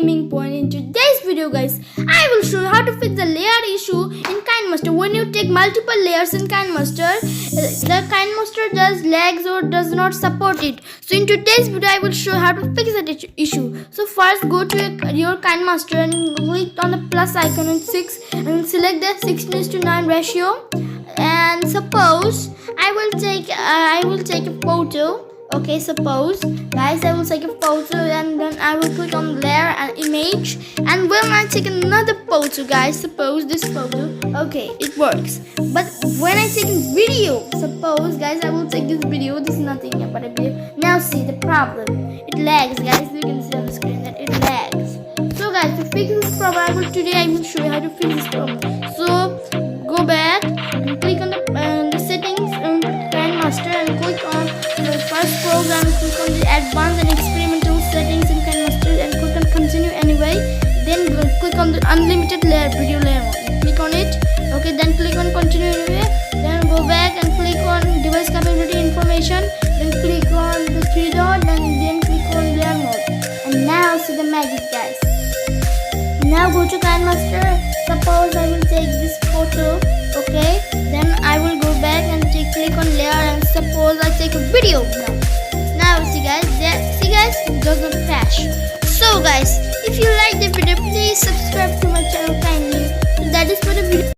gaming point. In today's video guys, I will show you how to fix the layer issue in Kinemaster. When you take multiple layers in Kinemaster, the Kinemaster does lags or does not support it. So in today's video I will show you how to fix that issue. So first go to your Kinemaster and click on the plus icon on 6 and select the 16:9 ratio. And suppose I will take a photo. Okay, suppose guys I will take a photo and then I will click on layer and image, and when I take another photo guys, suppose this photo, okay, it works. But when I take a video, suppose guys I will take this video, this is nothing but a video. Now see the problem, it lags guys, you can see on the screen that it lags. So guys, to fix this problem today I will show you how to fix this problem. So go back and click on the settings on Kinemaster and click on the first program, click on the advanced and experimental settings in Kinemaster and click on continue anyway. Then click on the unlimited layer, video layer mode. Click on it. Okay, then click on continue anyway. Then go back and click on device capability information. Then click on the three dot and then click on layer mode. And now see the magic guys. Now go to Kinemaster. Suppose I will take this photo. Okay, then I will go back and click on layer and suppose I take a video now see guys, it does not crash. So guys, if you like the video, please subscribe to my channel kindly. So that is for the video.